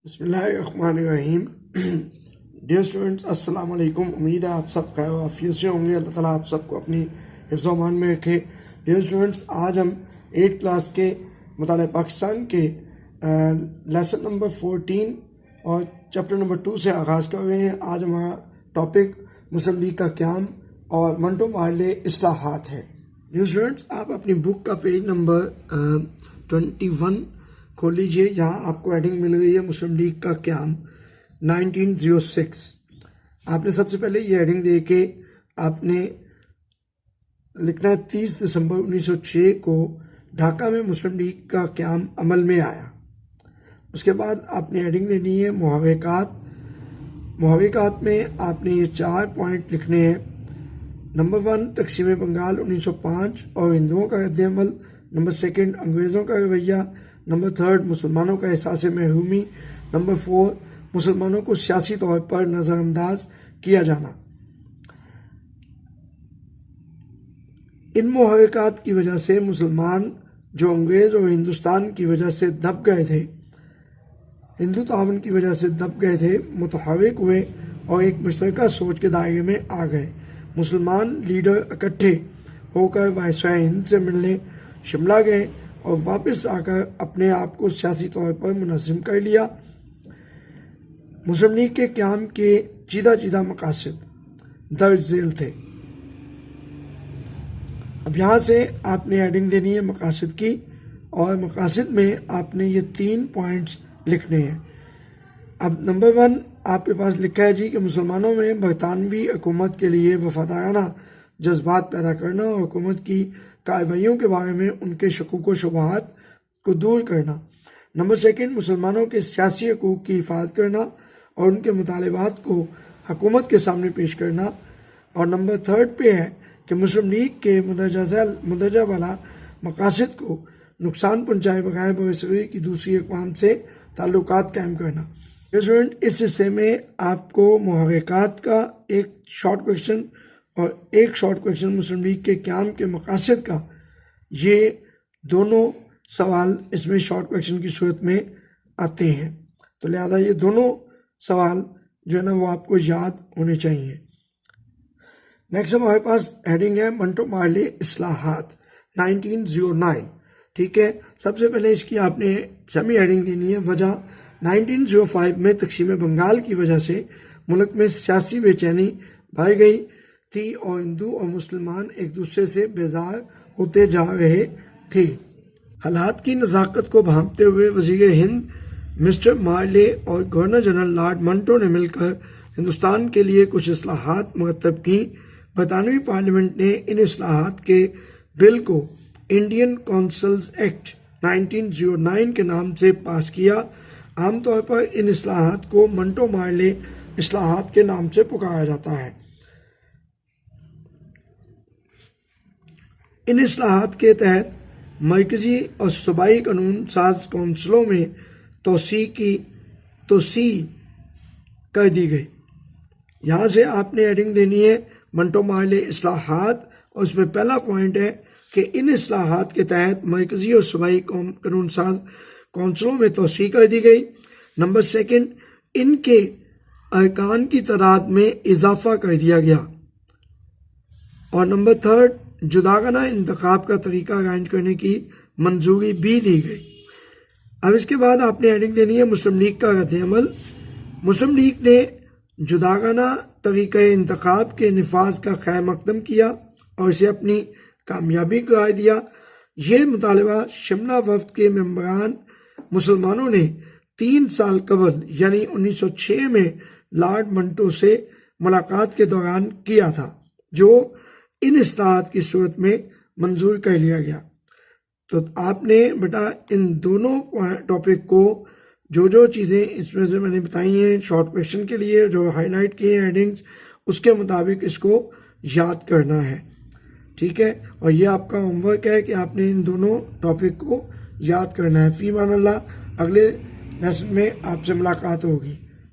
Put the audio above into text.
बिस्मिल्लाहिर्रहमानिर्रहीम। Dear students, अस्सलाम वालेकुम। उम्मीद है आप सब खैर आफियत से होंगे। अल्लाह ताला आप सबको अपनी हिफ्ज़ अमान में रखे। डियर स्टूडेंट्स, आज हम 8th क्लास के मुताले पाकिस्तान के लेसन नंबर 14 और चैप्टर नंबर 2 से आगाज़ कर रहे हैं। आज हमारा टॉपिक मुस्लिम लीग का क़याम और मंटो मार्ले इस्लाहात है। डियर स्टूडेंट्स, आप अपनी बुक का पेज नंबर 21 खोल लीजिए। यहाँ आपको हेडिंग मिल गई है मुस्लिम लीग का क़याम 1906। आपने सबसे पहले ये हेडिंग दे के आपने लिखना है 30 दिसंबर 1906 को ढाका में मुस्लिम लीग का क़याम अमल में आया। उसके बाद आपने हेडिंग देनी है मुहावरेकात। मुहावरेकात में आपने ये 4 पॉइंट लिखने हैं। नंबर 1, तकसीम बंगाल 1905 और हिंदुओं का रद्द-ए-अमल। नंबर 2, अंग्रेज़ों का रवैया। नंबर 3, मुसलमानों का एहसास महरूमी। नंबर 4, मुसलमानों को सियासी तौर पर नज़रअंदाज किया जाना। इन मुहर्रिकात की वजह से मुसलमान जो अंग्रेज़ और हिंदुस्तान की वजह से दब गए थे, हिंदू तावन की वजह से दब गए थे, मुतहर्रिक हुए और एक मुश्तरका सोच के दायरे में आ गए। मुसलमान लीडर इकट्ठे होकर वायसराय हिंद से मिलने शिमला गए और वापस आकर अपने आप को सियासी तौर पर मुनज़्ज़म कर लिया। मुस्लिम लीग के क़याम के चीदा मकासद दर्ज झेल थे। अब यहाँ से आपने हेडिंग देनी है मकासद की, और मकासद में आपने ये 3 पॉइंट्स लिखने हैं। अब नंबर 1 आपके पास लिखा है जी कि मुसलमानों में बरतानवी हुकूमत के लिए वफादाराना जज्बात पैदा करना और हुकूमत की कार्रवाइयों के बारे में उनके शकूक व शुबहात को दूर करना। नंबर 2, मुसलमानों के सियासी हकूक़ की हिफाजत करना और उनके मुतालबात को हुकूमत के सामने पेश करना। और नंबर 3 पे है कि मुस्लिम लीग के मुंदरजा वाला मकासद को नुकसान पहुँचाए बगैर बरसगीर की दूसरी अक़वाम से ताल्लुकात कायम करना। स्टूडेंट, इस हिस्से में आपको मुहर्रिकात का एक शॉर्ट क्वेश्चन और एक शॉर्ट क्वेश्चन मुस्लिम लीग के क़याम के मकासद का, ये दोनों सवाल इसमें शॉर्ट क्वेश्चन की सूरत में आते हैं। तो लिहाजा ये दोनों सवाल जो है ना वो आपको याद होने चाहिए। नेक्स्ट हमारे पास हेडिंग है मंटो मार्ले इस्लाहात 1909। ठीक है, सबसे पहले इसकी आपने सेमी हेडिंग देनी है वजह। 1905 में तकसीम बंगाल की वजह से मुल्क में सियासी बेचैनी बढ़ गई थी और हिंदू और मुसलमान एक दूसरे से बेजार होते जा रहे थे। हालात की नज़ाकत को भांपते हुए वज़ीर हिंद मिस्टर मार्ले और गवर्नर जनरल लॉर्ड मंटो ने मिलकर हिंदुस्तान के लिए कुछ इस्लाहात मुरतब की। बरतानवी पार्लियामेंट ने इन इस्लाहात के बिल को इंडियन काउंसिल्स एक्ट 1909 के नाम से पास किया। आमतौर पर इन इस्लाहात को मंटो मार्ले इस्लाहात के नाम से पुकारा जाता है। इन इस्लाहात के तहत मरकज़ी और सूबाई कानून साज कौंसलों में तोसी कर दी गई। यहाँ से आपने हेडिंग देनी है मंटो मार्ले इस्लाहात, और उसमें पहला पॉइंट है कि इन इस्लाहात के तहत मरकज़ी और सूबाई कानून साज कौंसलों में तोसी कर दी गई। नंबर 2, इनके अरकान की तादाद में इजाफा कर दिया गया। और नंबर 3, जुदागाना इंतखाब का तरीका राइज करने की मंजूरी भी दी गई। अब इसके बाद आपने हेडिंग देनी है मुस्लिम लीग का रद्द-ए-अमल। मुस्लिम लीग ने जुदागाना तरीक़ा इंतखाब के निफाज का खैर मकदम किया और इसे अपनी कामयाबी करार दिया। ये मुतालबा शिमला वफ़द के मेंबरान मुसलमानों ने 3 साल कबल यानी 1906 में लॉर्ड मंटो से मुलाकात के दौरान किया था, जो इन इस्लाहात की सूरत में मंजूर कर लिया गया। तो आपने बेटा इन दोनों टॉपिक को जो चीज़ें इसमें से मैंने बताई हैं शॉर्ट क्वेश्चन के लिए जो हाईलाइट किए हैं हेडिंग्स, उसके मुताबिक इसको याद करना है। ठीक है, और ये आपका होमवर्क है कि आपने इन दोनों टॉपिक को याद करना है। फ़ी मान अल्लाह, अगले लेसन में आपसे मुलाकात होगी।